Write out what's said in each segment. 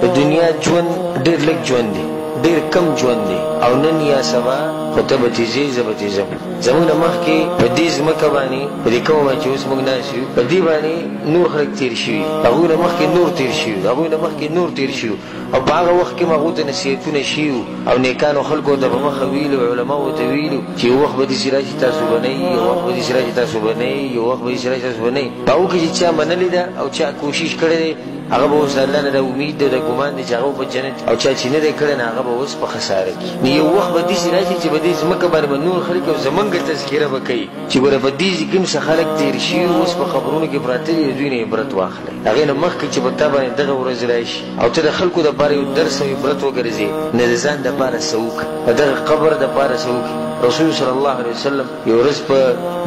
د دنیا ژوند ډېر لږ ژوند دی، ډېر کم ژوند دی، او نن یا سبا خو ته به تیزې زه به تیزم. زموږ نه مخکې په دې ځمکه باندې په دې کومه چې اوس موږ ناست یو په دې باندې نور خلک تېر شوي، هغوی نه مخکې نور تېر شوي، هغوی نه مخکې نور تېر شوي، او په هغه وخت کې هغوی ته نصیحتونه شوي او نیکانو خلکو ته په مخه ویلو، علماو ته ویلو چې یو وخت به داسې راشي تاسو به نه یي، یو وخت به داسې راشي تاسو به نه یي، یو وخت به داسې راشي تاسو به نه یي. په هغو کې چې چا منلې ده او چا کوشش کړی دی هغه به اوس الله نه د امید دی، د ګمان دی چې هغه په جنت، او چا چې نه دی کړی نه هغه به اوس په خساره کې. نو یو وخت به داسې راشي چې په دې ځمکه باندې به نور خلک او زمونږ تذکره به کوي چې ګوره په دې ځای کې کوم څه خلک تېر شوي اوس په قبرونو کې پراته دي، د دوی نه عبرت واخلئ. هغې نه مخکې چې په تا باندې دغه ورځ راشي او ته د خلکو دپاره یو درس او عبرت وګرځې، نه د ځان دپاره څه وکړه، د دغه قبر دپاره څه وکړي. رسول صلی الله علیه وسلم یو ورځ په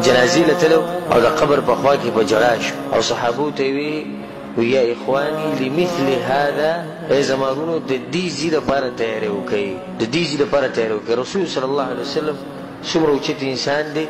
جنازې له تلو او د قبر په خوا کې په ژړا شو او صحابو ته یې وی یا اخوانی لمثل هذا، ای زمارونو د دې ځای دپاره تیاری وکئ، د دې ځای دپاره تیاری وکئ. رسول صلی الله علیه وسلم څومره اوچت انسان دی،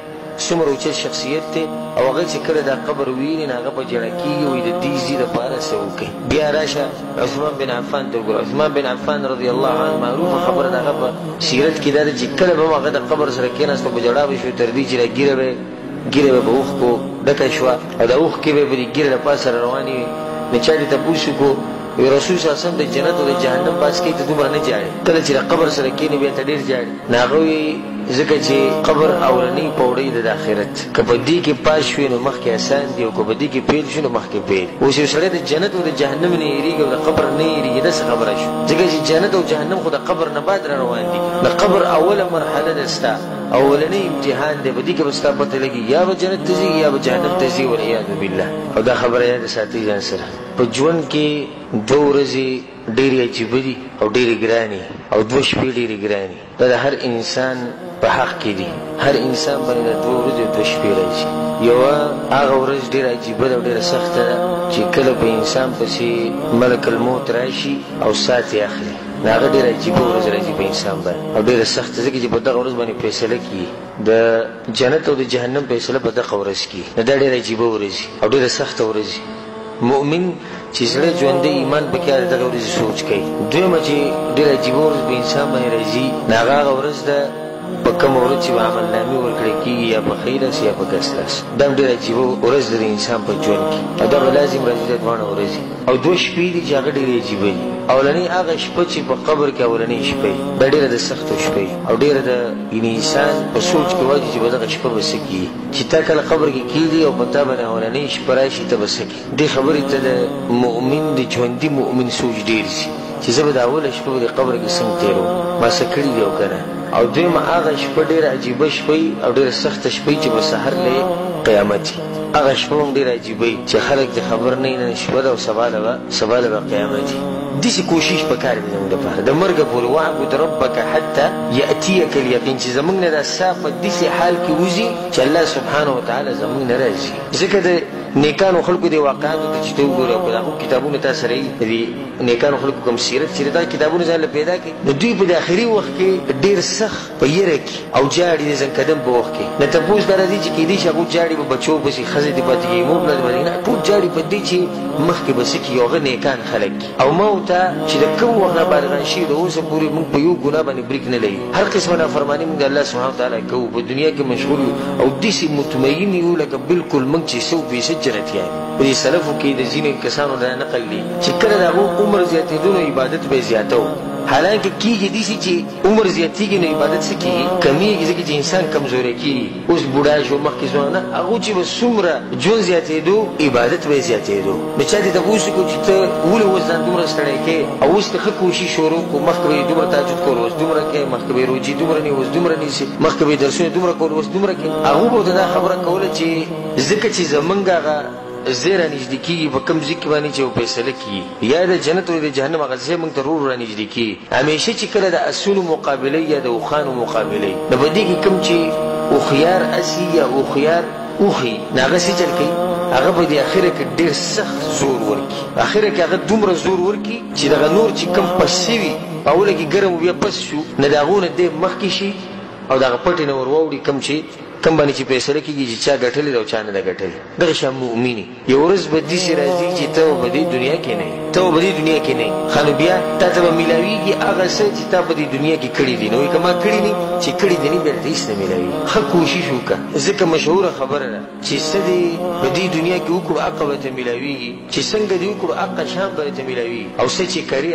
څومره اوچت شخصیت دی، او هغه چې کله دا قبر ویني نو هغه په ژړا کېږي، وایي د دې ځای دپاره څه وکئ. بیا راشه عثمان بن عفان ته وګوره. عثمان بن عفان رضی الله عنه معروفه خبره د هغه په سیرت کې دا ده چې کله به هم هغه د قبر سره کېناسته په ژړا به شو تر دې چې ږیره به په اوښکو ډکه شوه او د اوښکې به په دې ږیره له پاسه روانې وي. نو چا دې تپوس وکړو وی رسول صلی الله علیه وسلم د جنت او د جهنم بحث کوي ته دومره نه جاړې، کله چې د قبر سره کښېنې بیا ته ډېر جاړې. نو هغه وایي ځکه چې قبر اولنۍ پوړۍ ده د آخرت، که په دې کې پاس شوې نو مخکې اسان دي، او که په دې کې پیل شو نو مخکې پیل. اوس یو سړی د جنت او د جهنم نه یېرېږي او د قبر نه یېرېږي، داسې خبره شو، ځکه چې جنت او جهنم خو د قبر نه بعد را روان دي. د قبر اوله مرحله ده ستا، اولنی امتحان دی، په دې کې به ستا پته لګي یا به جنت ته ځي یا به جهنم ته ځي، والعیاذ بالله. او دا خبره یاد ساتئ ځان سره. په ژوند کې دوه ورځې ډېرې عجیبه دي او ډېرې ګرانې، او دوه شپې ډېرې ګرانې. دا د هر انسان په حق کې دي، هر انسان باندې د دوه ورځې او دوه شپې راځي. یوه هغه ورځ ډېره عجیبه ده او ډېره سخته ده چې کله په انسان پسې ملک الموت راشي او سات یې اخلي، نو هغه ډېره عجیبه ورځ راځي په انسان باندې او ډېره سخته، ځکه چې په دغه ورځ باندې فیصله کېږي، د جنت او د جهنم فیصله په دغه ورځ کېږي. نو دا ډېره عجیبه ورځ او ډېره سخته ورځ. مؤمن چې زړه ژوندی ایمان پکې هر دغه ورځې سوچ کوي. دویمه چې ډېره عجیبه ورځ په انسان باندې راځي، نو هغه ورځ ده په کومه ورځ چې به عملنامې ورکړی کېږي، یا په ښي لاس یا په ګس لاس. دا هم ډېره عجیبه ورځ ده د انسان په ژوند کې، او دا به لازم راځي د دواړه ورځې. او دوه شپې دي چې هغه ډېرې عجیبه دي. اولنۍ هغه شپه چې په قبر کې اولنۍ شپه وي، دا ډېره د سختو شپه وي، او ډېره د انسان په سوچ کې واجي چې به دغه شپه به څه کېږي، چې تا کله قبر کې کېږي او په تا باندې اولنۍ شپه راشي ته به څه کېږي. دې خبرې ته د مؤمن د ژوندي مؤمن سوچ ډېر شي چې زه به د اوله شپه به د قبر کې څنګه تېروم، ما څه کړي دي او که نه. او دویمه هغه شپه ډېره عجیبه شپه وي او ډېره سخته شپه وي چې به سحر له قیامت وي. هغه شپه هم ډېره عجیبه وي چې خلک د خبر نه وي، نن شپه ده او سبا به قیامت وي. داسې کوشش پکار دی زموږ دپاره د مرګه پورې، واعبد ربک حتی یأتیک الیقین، چې زموږ نه دا ساه په داسې حال کې وځي چې الله سبحانه وتعالی زموږ نه راځي. ځکه د نیکانو خلکو د واقعاتو ته چې ته وګورې او په دغو کتابونو تا سره یي د نیکانو خلکو کوم سیرت چې دا کتابونه ځان له پیدا کړي، نو دوی په د آخري وخت کې ډېر سخت په یره کې او جاړي د زنکدن په وخت کې. نه تپوس دا راځي چې کېدای شي هغوی جاړي به بچو پسې ښځې دې پاتې کېږي، مور پلار دې پاتې کېږي، نه ټول جاړي په دې چې مخکې به څه کېږي، هغه نیکان خلک دي. او ما ورته چې د کوم وخت نه بالغان شوي د اوسه پورې موږ په یو ګناه باندې بریک نه لري، هر قسمه نافرماني موږ د الله سبحانه وتعالی کوو، په دنیا کې مشغول یو او داسې مطمئن یو لکه بلکل موږ چې 100% جنتیان. په دې سلفو کې د ځینو کسانو دا نقل دی چې کله د هغو عمر زیاتېدو نو عبادت به یې زیاته و، حالانکه کېږي داسې چې عمر زیاتېږي نو عبادت څه کېږي کمیږي، ځکه چې انسان کمزوری کېږي. اوس بوډا شو مخکې ځوان نه، هغو چې به څومره ژوند زیاتېدو عبادت به یې زیاتېدو. نو چا دې تپوس وکړو چې ته ولې اوس ځان دومره ستړی کوې او اوس ته ښه کوشش شروع کړو، مخکې به یې دومره تهجد کول اوس دومره کوې، مخکې به یې روجې دومره نیو اوس دومره نیسې، مخکې به یې درسونه دومره کول اوس دومره کوې. هغو به ورته دا خبره کوله چې ځکه چې زمونږ هغه ځای را نږدې کېږي په کوم ځای کې باندې چې یو فیصله کېږي، یا د جنت او د جهنم هغه ځای موږ ته ورو را نږدې کېږي. همیشه چې کله د اسونو مقابله یا د اوښانو مقابله وي، نو په دې کې کوم چې هوښیار اسي یا هوښیار اوښي، نو هغه څه چل کوي، هغه به د اخره کې ډېر سخت زور ورکړي. اخره کې هغه دومره زور ورکړي چې دغه نور چې کوم پس شوي اوله کې ګرم بیا پس شو، نه د هغو نه دی مخکې شي او دغه پټې نه ور واوړي کوم چې کم باندې چې فیصله کېږي چې چا ګټلې او چا نه ده ګټلې دغه شان مؤمني یو ورځ به داسې راځي چې ته به دې دنیا کې نه یې ته به دې دنیا کې نه یې خو بیا تا ته به میلاویږي هغه څه چې تا په دې دنیا کې کړي دي نو وایي که ما کړي دي چې کړي دي نه بیا ته هېڅ نه میلاوي ښه کوشش وکړه ځکه مشهوره خبره ده چې څه دې په دې دنیا کې وکړو هغه به ته میلاویږي چې څنګه دې وکړو هغه شان به ته میلاویږي او څه چې کري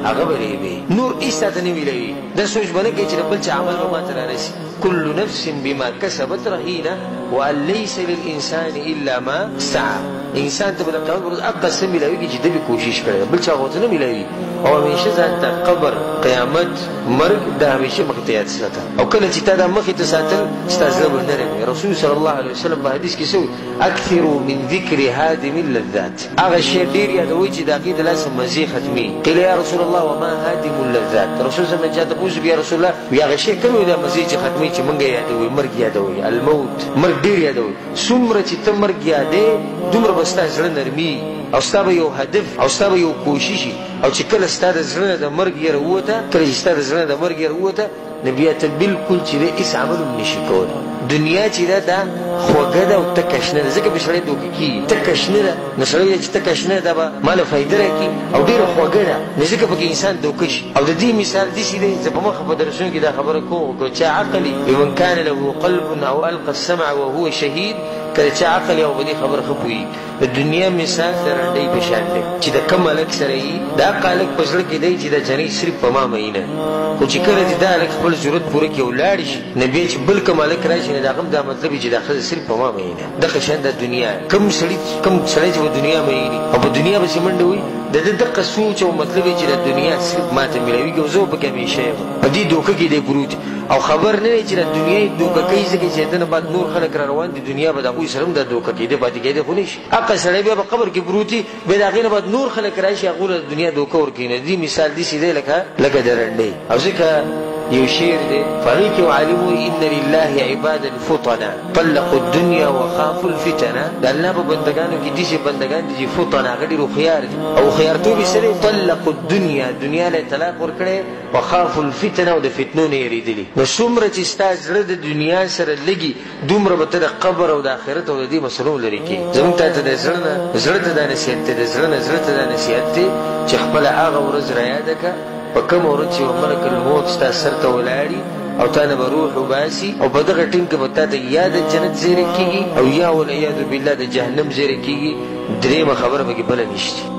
هغه به ریبې نور هېڅ تا ته نه میلاوي دا سوچ به نه کوې چې د بل چا عمل به ما ته رارسي كل نفس بما كسبت رهينة وأن ليس للإنسان إلا ما سعى انسان ته بل قیامت ورځ هغه څه میلاویږي چې ده به کوشش کړی بل چا خو ته نه میلاوي او همیشه ځان ته قبر قیامت مرګ د همیشه مخې ته یاد ساته او کله چې تا دا مخې ته ساتل ستا زړه به نرم وي رسول صلی الله علیه وسلم په حدیث کې څه وایي اکثروا من ذکر هادم اللذات هغه شی ډېر یادوئ چې د هغې د لاسه مزې ختمي قیل یا رسول الله وما هادم اللذات رسول صلی الله علیه وسلم چا ته پوښتنه یا رسول الله وي هغه شی کوم دا مزې چې ختموي چې موږ یادوئ مرګ یادوئ الموت مرګ ډېر یادوئ څومره چې ته مرګ یادې دومره به ستا زړه نرمي او ستا به یو هدف او ستا به یو کوشش او چې کله ستا د زړه د مرګ یره ووته کله چې ستا د زړه د مرګ یره ووته نو بیا ته بلکل چې دی هېڅ عمل هم نشي کولی دنیا چې ده دا خوږه ده او تکه شنه ده ځکه به سړی دوکه کېږي تکه شنه ده نو سړی وایي چې تکه شنه ده به ما له فایده راکړي او ډېره خوږه ده نو ځکه پکې انسان دوکه شي او د دې مثال داسې دی زه په مخه په درسونو کې دا خبره کوم که چا عقل وي ومن کان له قلب او القى السمع وهو شهید کله چې عقل او په دې خبره ښه پوهېږي د دنیا مثال د رنډۍ په شان دی چې د کم هلک سره یي د هغه هلک په زړه کې دی چې د جنۍ صرف په ما مینه خو چې کله چې دا هلک خپل ضرورت پوره کړي او لاړ شي نو بیا چې بل کم هلک راشي نو د هغه هم دا مطلب وي چې دا ښځه صرف په ما مینه دغه شان د دنیا کم سړی چې په دنیا میني او په دنیا پسې منډه وي د ده دغه سوچ او مطلب یې چې د دنیا صرف ما ته میلاویږي او زه به پکې همیشه یم په دې دوکه کې دی پروت او خبر نه دی چې د دنیا یې دوکه کوي ځکه چې د نه بعد نور خلک را روان دي دنیا به د هغوی سره هم دا دوکه کېده پاتې کېدی خو نه شي هغه سړی بیا په قبر کې پروت وي بیا د هغې نه بعد نور خلک راشي هغو له دنیا دوکه ورکوي نو دې مثال داسې دی لکه د رنډۍ او ځکه یو شعر دی فهغې کې عالم وایي ان لله عبادا فطنا طلقوا الدنیا وخافوا الفتنه د الله په بندګانو کې داسې بندګان دي چې فطنا هغه ډېر هوښیار دي او هوښیارتوب یې څه دی طلقوا الدنیا دنیا له طلاق ورکړی وخافوا الفتنه او د فتنو نه یېرېدلي نو څومره چې ستا زړه د دنیا سره لګي دومره به ته د قبر او د آخرت او د دې مسلو لرې کړي زموږ تا ته د زړه ته دا نصیحت دی د زړه نه زړه ته دا نصیحت دی چې خپله هغه ورځ رایاده کړه په کومه ورځ چې ملک الموت ستا سر ته ولاړي او تا نه به روح وباسي او په دغه ټیم کې به تا ته یا د جنت زیری کېږي او یا والعیاذ بالله د جهنم زیری کېږي درېیمه خبره پکې بله نشته